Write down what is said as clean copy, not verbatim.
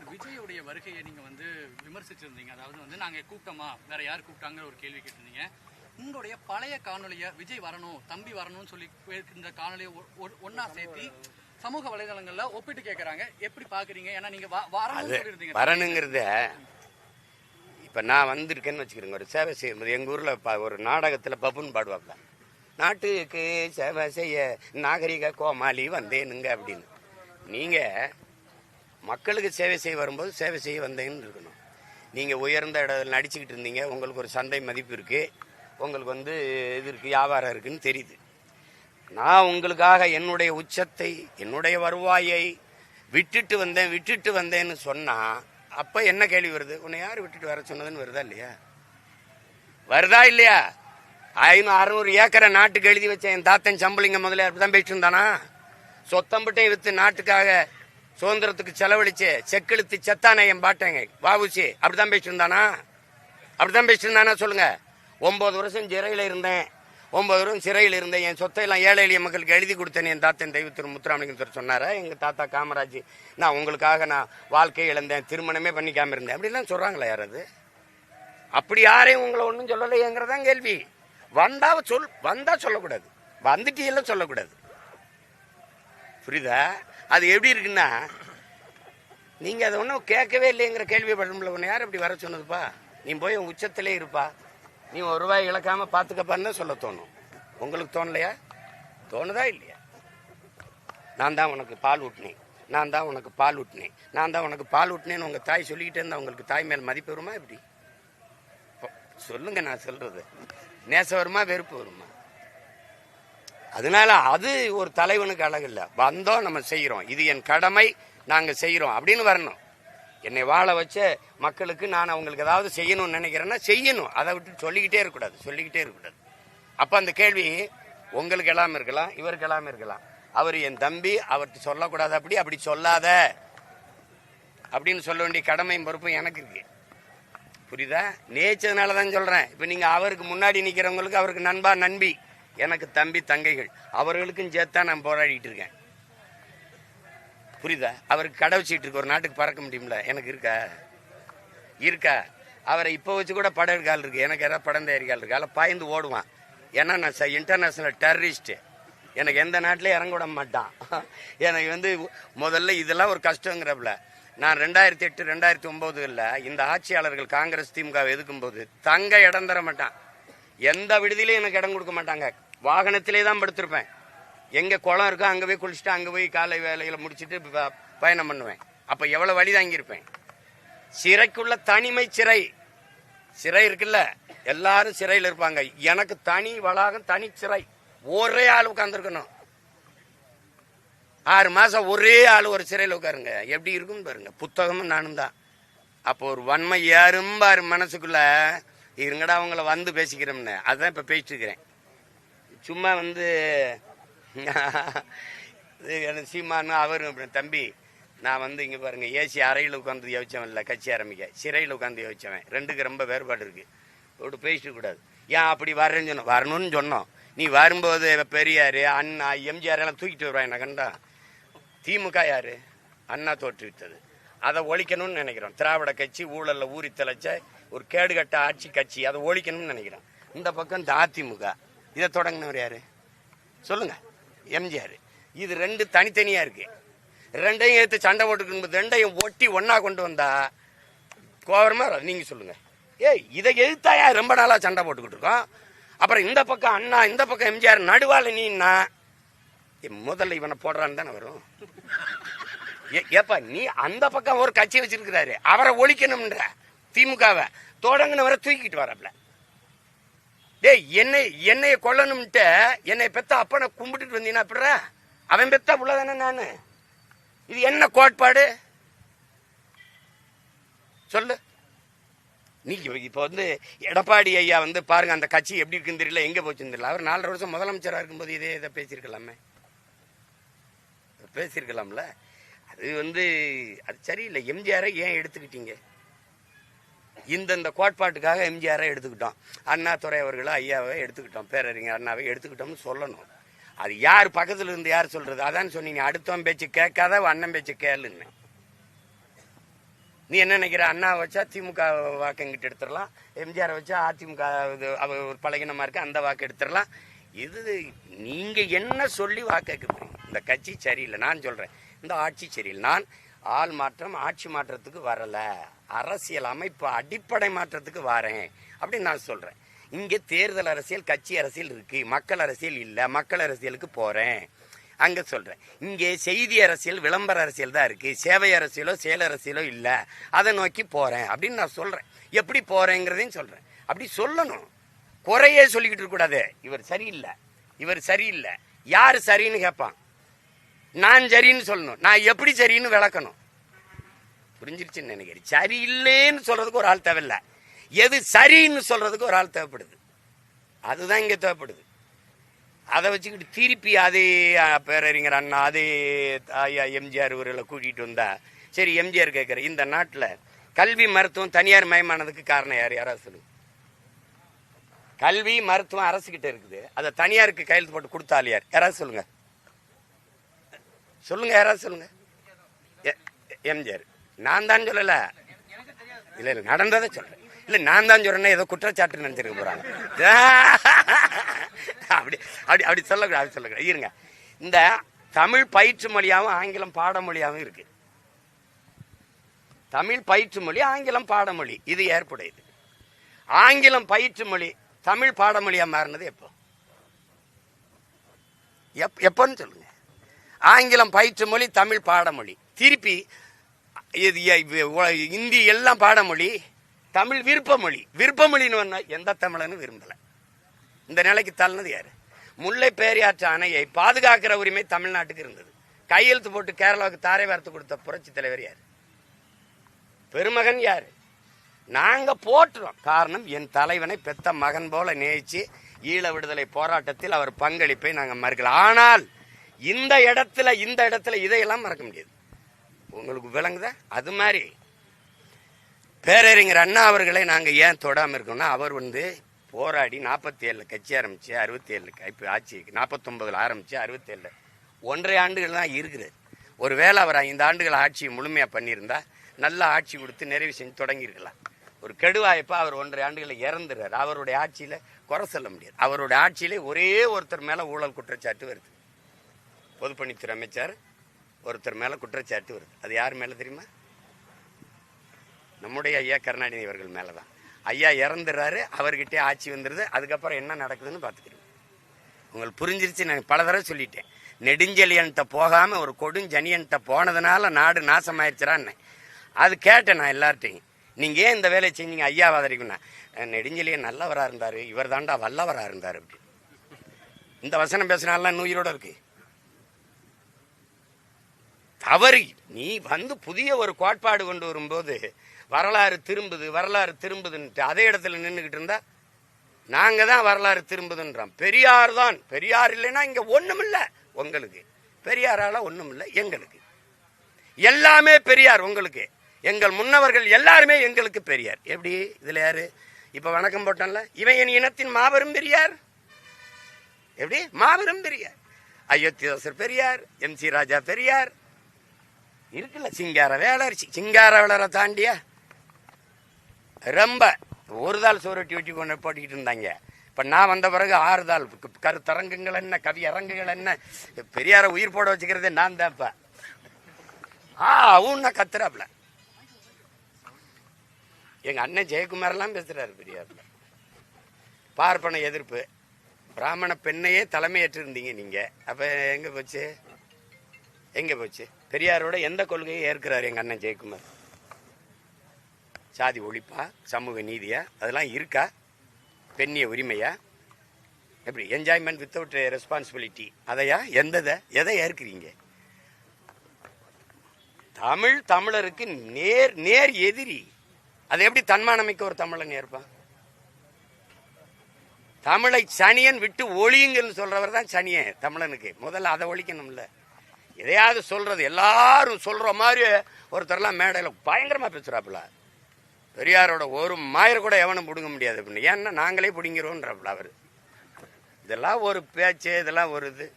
Sir, விஜயோடைய வருகையை நீங்க விமர்சிச்சிருந்தீங்க. அதாவது நாங்க கூப்பிட்டோமா, வேற யார் கூப்பிட்டாங்க ஒரு கேள்வி கேட்டிருந்தீங்க. உங்களுடைய பழைய காணொலியை விஜய் வரணும், தம்பி வரணும்னு சொல்லி இந்த காணொலியை ஒன்னா சேர்த்து சமூக வலைதளங்கள்ல ஒப்பிட்டு கேட்கறாங்க. எப்படி பாக்குறீங்க? ஏன்னா நீங்க வரணுங்கிறத இப்ப நான் வந்திருக்கேன்னு வச்சுக்கிறேங்க. ஒரு சேவை செய்யும்போது எங்க ஊர்ல ஒரு நாடகத்துல பப்புன்னு பாடுவாங்க, நாட்டுக்கு சேவை செய்ய நாகரிக கோமாளி வந்தேனுங்க அப்படின்னு. நீங்க மக்களுக்கு சேவை செய்ய வரும்போது சேவை செய்ய வந்தேன்னு இருக்கணும். நீங்க உயர்ந்த இடத்துல நடிச்சுக்கிட்டு இருந்தீங்க, உங்களுக்கு ஒரு சந்தை மதிப்பு இருக்கு, உங்களுக்கு இது இருக்கு, வியாபாரம் இருக்குன்னு தெரியுது. நான் உங்களுக்காக என்னுடைய உச்சத்தை, என்னுடைய வருவாயை விட்டுட்டு வந்தேன்னு சொன்னா அப்ப என்ன கேள்வி வருது? உன்னை யாரு விட்டுட்டு வர சொன்னதுன்னு வருதா இல்லையா? வருதா இல்லையா? 500-600 ஏக்கரை நாட்டுக்கு எழுதி வச்ச என் தாத்தன் சம்பளிங்க முதல்ல அப்படிதான் பேசிட்டு இருந்தானா? சொத்தம்பட்டையும் வித்து நாட்டுக்காக சுதந்திரத்துக்கு செலவழிச்சு செக்கெழுத்து செத்தானே என் பாட்டேங்க வாவுசி, அப்படிதான் பேசிட்டு இருந்தானா? அப்படிதான் பேசிட்டு இருந்தானா சொல்லுங்க. 9 வருஷம் சிறையில் இருந்தேன், 9 வருஷம் சிறையில் இருந்தேன், என் சொத்தையெல்லாம் ஏழை எளிய மக்களுக்கு எழுதி கொடுத்தேன் என் தாத்தன் தெய்வ திரு முத்துராமலிங்கத்தர் சொன்னாரா? எங்க தாத்தா காமராஜ் நான் உங்களுக்காக நான் வாழ்க்கையை இழந்தேன், திருமணமே பண்ணிக்காம இருந்தேன் அப்படிலாம் சொல்றாங்களா யாராவது? அப்படி யாரையும் உங்களை ஒன்றும் சொல்லலையேங்கிறதான் கேள்வி. வந்தா சொல்லக்கூடாது, வந்துட்டீங்கல்ல சொல்லக்கூடாது. புரியுதா? அது எப்படி இருக்குன்னா, நீங்க அதை ஒன்றும் கேட்கவே இல்லைங்கிற கேள்வி படும்ல. உன்னை யார் அப்படி வர சொன்னதுப்பா? நீ போய் உன் உச்சத்திலே இருப்பா, நீ 1 ரூபாய் இழக்காம பாத்துக்கப்பான்னு சொல்ல தோணும். உங்களுக்கு தோணலையா? தோணுதா இல்லையா? நான் தான் உனக்கு பால் ஊட்டினேன், நான் தான் உனக்கு பால் ஊட்டினேன், நான் தான் உனக்கு பால் ஊட்டினேன்னு உங்க தாய் சொல்லிக்கிட்டே இருந்தா உங்களுக்கு தாய் மேல் மதிப்பு வருமா? எப்படி சொல்லுங்க, நான் சொல்றது நேசம் வருமா, வெறுப்பு வருமா? அதனால அது ஒரு தலைவனுக்கு அழகு இல்லை. வந்தோம், நம்ம செய்யறோம், இது என் கடமை, நாங்க செய்யறோம் அப்படின்னு வரணும். என்னை வாழ வச்ச மக்களுக்கு நான் அவங்களுக்கு ஏதாவது செய்யணும்னு நினைக்கிறேன்னா செய்யணும். அதை விட்டு சொல்லிக்கிட்டே இருக்கக்கூடாது. அப்ப அந்த கேள்வி உங்களுக்கு எல்லாம் இருக்கலாம், இவருக்கு எல்லாம் இருக்கலாம். அவர் என் தம்பி, அவர்கிட்ட சொல்லக்கூடாது, அப்படி சொல்லாத அப்படின்னு சொல்ல வேண்டிய கடமையும் பொறுப்பும் எனக்கு இருக்கு. புரியுதா? நேச்சதுனாலதான் சொல்றேன். இப்ப நீங்க அவருக்கு முன்னாடி நிக்கிறவங்களுக்கு அவருக்கு நண்பா நண்பி, எனக்கு தம்பி தங்கைகள், அவர்களுக்கும் சேர்த்தா நான் போராடிட்டு இருக்கேன். புரியுதா? அவருக்கு கடை வச்சுட்டு இருக்கு, ஒரு நாட்டுக்கு பறக்க முடியும்ல, எனக்கு இருக்கா? அவரை இப்போ வச்சு கூட படம் எடுக்கால் இருக்கு, எனக்கு யாராவது படம் தயாரிக்கால் இருக்கு, அதில் பாய்ந்து ஓடுவான். ஏன்னா நான் இன்டர்நேஷனல் டெரரிஸ்ட், எனக்கு எந்த நாட்டிலையும் இறங்க விட மாட்டான். எனக்கு முதல்ல இதெல்லாம் ஒரு கஷ்டங்கிறப்பல நான் 2008 2009 இந்த ஆட்சியாளர்கள் காங்கிரஸ் திமுக எதுக்கும் போது தங்க இடம் தர மாட்டான். எந்த விடுதியிலையும் எனக்கு இடம் கொடுக்க மாட்டாங்க. வாகனத்திலே தான் படுத்திருப்பேன். எங்க குளம் இருக்கோ அங்க போய் குளிச்சுட்டு அங்க போய் காலை வேலைகளை முடிச்சுட்டு பயணம் பண்ணுவேன். அப்ப எவ்வளவு வழி தாங்கியிருப்பேன். சிறைக்குள்ள தனிமை சிறை இருக்குல்ல, எல்லாரும் சிறையில் இருப்பாங்க. எனக்கு தனி வளாகம், தனி சிறை, ஒரே ஆள் உட்கார்ந்துருக்கணும். 6 மாசம் ஒரே ஆள் ஒரு சிறையில் உட்காருங்க, எப்படி இருக்கும் பாருங்க. புத்தகமும் நானும் தான். அப்போ ஒரு வன்மை யாரும் பாரு மனசுக்குள்ள, இருங்கடா அவங்கள வந்து பேசிக்கிறோம்னு. அதுதான் இப்ப பேசிட்டு இருக்கிறேன். சும்மா சீமானு அவரு தம்பி, நான் இங்க பாருங்க, ஏசி அறையில் உட்காந்து யோசிச்சவன் இல்லை, கட்சி ஆரம்பிக்க சிறையில் உட்காந்து யோசிச்சவன். ரெண்டுக்கு ரொம்ப வேறுபாடு இருக்கு. ஒரு பேசிட்டு கூடாது. ஏன் அப்படி வரணும்னு சொன்னோம். நீ வரும்போது பெரியாரு, அண்ணா, எம்ஜிஆர் எல்லாம் தூக்கிட்டு வருவான். என்ன கண்டா? திமுக யாரு? அண்ணா தோற்றுவித்தது. அதை ஒழிக்கணும்னு நினைக்கிறோம். திராவிட கட்சி ஊழல்ல ஊறி தலைச்ச ஒரு கேடுகட்ட ஆட்சி கட்சி, அதை ஒழிக்கணும்னு நினைக்கிறோம். இந்த பக்கம் இந்த அதிமுக, இதை தொடங்கினவர் யாரு சொல்லுங்க? எம்ஜிஆர். இது 2 தனித்தனியா இருக்கு. 2ஐயும் எடுத்து சண்டை போட்டுக்கணும். 2ஐயும் ஒட்டி ஒன்னா கொண்டு வந்தா கோவரமா நீங்க சொல்லுங்க. இதை எழுத்தாயா ரொம்ப நாளா சண்டை போட்டுக்கிட்டு இருக்கோம். அப்புறம் இந்த பக்கம் அண்ணா, இந்த பக்கம் எம்ஜிஆர், நடுவால நீன்னா முதல்ல இவனை போடுறான்னு தானே வரும். ஏப்பா நீ அந்த பக்கம் ஒரு கட்சி வச்சிருக்கிறாரு, அவரை ஒழிக்கணும்ன்ற திமுகவை தொடங்கினவரை தூக்கிட்டு வரப்பல. என்னைய கொல்லணும்ட்டு என்னை பெத்த அப்பனை கும்பிட்டுட்டு வந்தீங்கன்னா அப்படிற அவன் பெத்த புள்ளதானே நானு. இது என்ன கோட்பாடு சொல்லு நீ? இப்ப எடப்பாடி ஐயா பாருங்க, அந்த கட்சி எப்படி இருக்குன்னு தெரியல, எங்க போச்சுன்னு தெரியல. அவர் 4.5 வருஷம் முதலமைச்சரா இருக்கும்போது இதை பேசியிருக்கலாமே, பேசியிருக்கலாம்ல. அது அது சரியில்லை. எம்ஜிஆரை ஏன் எடுத்துக்கிட்டீங்க? இந்த கோட்பாட்டுக்காக எம்ஜிஆரை எடுத்துக்கிட்டோம், அண்ணாதுரை அவர்களை ஐயாவை எடுத்துக்கிட்டோம், பேரறிஞர் அண்ணாவை எடுத்துக்கிட்டோம்னு சொல்லணும். அது யார் பக்கத்துல இருந்து யார் சொல்றது? அதான் சொன்னீங்க, அடுத்தவன் பேச்சு கேட்காத அண்ணன் பேச்சு கேளுன்னு. நீ என்ன நினைக்கிற? அண்ணா வச்சா திமுக வாக்கு எங்கிட்ட எடுத்துடலாம், எம்ஜிஆர் வச்சா அதிமுக பழகினமா இருக்கு அந்த வாக்கு எடுத்துடலாம். இது நீங்க என்ன சொல்லி வாக்கு கேட்க போறீங்க? இந்த கட்சி சரியில்லை, நான் சொல்றேன். இந்த ஆட்சி சரியில்லை. நான் ஆள் மாற்றம் ஆட்சி மாற்றத்துக்கு வரல, அரசியல் அமைப்பு அடிப்படை மாற்றத்துக்கு வரேன் அப்படின்னு நான் சொல்றேன். இங்கே தேர்தல் அரசியல் கட்சி அரசியல் இருக்கு, மக்கள் அரசியல் இல்லை. மக்கள் அரசியலுக்கு போறேன் அங்க சொல்றேன். இங்கே செய்தி அரசியல் விளம்பர அரசியல் தான் இருக்கு, சேவை அரசியலோ செயல் அரசியலோ இல்லை. அதை நோக்கி போறேன் அப்படின்னு நான் சொல்றேன். எப்படி போறேங்கிறதையும் சொல்றேன். அப்படி சொல்லணும், குறையே சொல்லிக்கிட்டு இருக்க கூடாது. இவர் சரியில்லை, இவர் சரியில்லை. யாரு சரின்னு கேட்பான், நான் சரின்னு சொல்லணும். நான் எப்படி சரின்னு விளக்கணும். புரிஞ்சிருச்சுன்னு நினைக்கிறேன். சரியில்லைன்னு சொல்றதுக்கு ஒரு ஆள் தேவையில்லை, எது சரின்னு சொல்றதுக்கு ஒரு ஆள் தேவைப்படுது. அதுதான் இங்க தேவைப்படுது. அதை வச்சுக்கிட்டு திருப்பி அதே பேரறிஞர் அண்ணா அதே ஐயா எம்ஜிஆர் இவர்களை கூட்டிகிட்டு வந்தா சரி. எம்ஜிஆர் கேட்குற, இந்த நாட்டில் கல்வி மருத்துவம் தனியார் மயமானதுக்கு காரணம் யார்? யாராவது சொல்லுங்க. கல்வி மருத்துவம் அரசுகிட்ட இருக்குது, அதை தனியாருக்கு கையெழுத்து போட்டு கொடுத்தால் யார்? யாராவது சொல்லுங்க, சொல்லுங்க, யாராவது சொல்லுங்க. எம்ஜிஆர். நான் தான் சொல்லல, இல்ல இல்ல நடந்ததை சொல்றேன். இல்ல நான் தான் சொல்றேன்னா ஏதோ குற்றச்சாட்டு நினைச்சிருக்க போறாங்க. அப்படி அப்படி அப்படி சொல்லக்கூடாது, அப்படி சொல்லக்கூடாது. இருங்க, இந்த தமிழ் பயிற்று மொழியாகவும் ஆங்கிலம் பாடமொழியாகவும் இருக்கு. தமிழ் பயிற்று மொழி, ஆங்கிலம் பாடமொழி, இது ஏற்புடையது. ஆங்கிலம் பயிற்று மொழி தமிழ் பாடமொழியா மாறினது எப்போ? எப்போன்னு சொல்லுங்க. ஆங்கிலம் பயிற்று மொழி தமிழ் பாடமொழி, திருப்பி இந்தி எல்லாம் பாடமொழி, தமிழ் விருப்பமொழி. விருப்பமொழின்னு எந்த தமிழனும் விரும்பல. இந்த நிலைக்கு தள்ளினது யாரு? முல்லை பெரியாற்று அணையை பாதுகாக்கிற உரிமை தமிழ்நாட்டுக்கு இருந்தது. கையெழுத்து போட்டு கேரளாவுக்கு தாரை வார்த்து கொடுத்த புரட்சி தலைவர் யாரு? பெருமகன் யாரு? நாங்க போட்டுறோம். காரணம், என் தலைவனை பெத்த மகன் போல நேசிச்சு ஈழ விடுதலை போராட்டத்தில் அவர் பங்களிப்பை நாங்க மறுக்கல. ஆனால் இந்த இடத்துல இதையெல்லாம் மறக்க முடியாது. உங்களுக்கு விளங்குதா? அது மாதிரி பேரறிஞர் அண்ணா அவர்களை நாங்க ஏன் தொடாம இருக்கோம்னா, அவர் போராடி 47 கட்சி ஆரம்பிச்சு 67 இப்போ ஆட்சி 49 ஆரம்பிச்சு 67 1.5 ஆண்டுகள் தான் இருக்கிறது. ஒருவேளை அவர் 5 ஆண்டுகள் ஆட்சியை முழுமையா பண்ணியிருந்தா நல்ல ஆட்சி கொடுத்து நிறைவு செஞ்சு தொடங்கியிருக்கலாம். ஒரு கெடுவாய்ப்பா அவர் 1.5 ஆண்டுகளை இறந்துறாரு. அவருடைய ஆட்சியில குறை சொல்ல முடியாது. அவருடைய ஆட்சியிலே ஒரே ஒருத்தர் மேல ஊழல் குற்றச்சாட்டு வருது. பொதுப்பணித்துறை அமைச்சர் ஒருத்தர் மேல குற்றச்சாட்டு வருது. அது யார் மேல தெரியுமா? நம்முடைய ஐயா கருணாநிதி அவர்கள் மேலதான். ஐயா இறந்துறாரு, அவர்கிட்டே ஆட்சி வந்துருது. அதுக்கப்புறம் என்ன நடக்குதுன்னு பார்த்துக்கிறேன். உங்களுக்கு புரிஞ்சிருச்சு. நான் பல தடவை சொல்லிட்டேன். நெடுஞ்செழியன்ட்ட போகாம ஒரு கொடுஞ்சனியன்ட்ட போனதுனால நாடு நாசமாயிருச்சான்னு அது கேட்டேன் நான் எல்லார்ட்டையும். நீங்க ஏன் இந்த வேலையை செஞ்சீங்க? ஐயா வாதரிக்குன்னா, நெடுஞ்செழியன் நல்லவரா இருந்தாரு, இவர் தாண்டா வல்லவரா இருந்தாரு அப்படி. இந்த வசனம் பேசினாலாம் உயிரோட இருக்கு. தவறு. நீ புதிய ஒரு கோட்பாடு கொண்டு வரும்போது வரலாறு திரும்புதுன்ட்டு அதே இடத்துல நின்றுகிட்டு இருந்தா நாங்க தான் வரலாறு திரும்புதுன்றோம். பெரியார் தான். பெரியார் இல்லைன்னா இங்க ஒண்ணும் இல்ல. உங்களுக்கு பெரியாரால ஒண்ணும் இல்ல, எங்களுக்கு எல்லாமே பெரியார். உங்களுக்கு எங்கள் முன்னவர்கள் எல்லாருமே எங்களுக்கு பெரியார். எப்படி? இதுல யாரு இப்ப வணக்கம் போட்டான்ல, இவன் என் இனத்தின் மாபெரும் பெரியார். எப்படி? மாபெரும் பெரியார். அயோத்திதாசர் பெரியார், MC ராஜா பெரியார் இருக்குல்ல. சிங்கார வேளரை தாண்டியா ரொம்ப ஒரு தாள் சோரட்டி வெட்டி கொண்டு போட்டிக்கிட்டு இருந்தாங்க. இப்ப நான் வந்த பிறகு 6 தாள் கருத்தரங்குகள் என்ன, கவி அரங்குகள் என்ன, பெரியார உயிர் போட வச்சுக்கிறதே நான் தான். அவன்னா கத்துறாப்ல. எங்க அண்ணன் ஜெயக்குமார் எல்லாம் பேசுறாரு பெரியார்ல. பார்ப்பன எதிர்ப்பு, பிராமண பெண்ணையே தலைமையேற்று இருந்தீங்க நீங்க. அப்ப எங்க போச்சு? பெரியாரோட எந்த கொள்கையை ஏற்கிறாரு எங்க அண்ணன் ஜெயக்குமார்? சாதி ஒழிப்பா, சமூக நீதியா, அதெல்லாம் இருக்கா? பெண்ணிய உரிமையா? எப்படி? என்ஜாய்மெண்ட் வித்தவுட் ரெஸ்பான்சிபிலிட்டி, அதையா? எதை ஏற்கிறீங்க? தமிழருக்கு நேர் எதிரி. அதை எப்படி தன்மானமிக்க ஒரு தமிழன் ஏற்பான்? தமிழை சனியன் விட்டு ஒழியுங்கன்னு சொல்றவர் தான் சனியன் தமிழனுக்கு. முதல்ல அதை ஒழிக்கணும்ல. எதையாவது சொல்றது எல்லாரும் சொல்ற மாதிரி ஒருத்தர்லாம் மேடையில் பயங்கரமா பேசுறாப்புல. பெரியாரோட ஒரு மாயர் கூட எவனும் பிடுங்க முடியாது அப்படின்னு. ஏன்னா நாங்களே பிடிங்கிறோன்றாப்புல அவரு. இதெல்லாம் ஒரு பேச்சு, இதெல்லாம் ஒரு இது.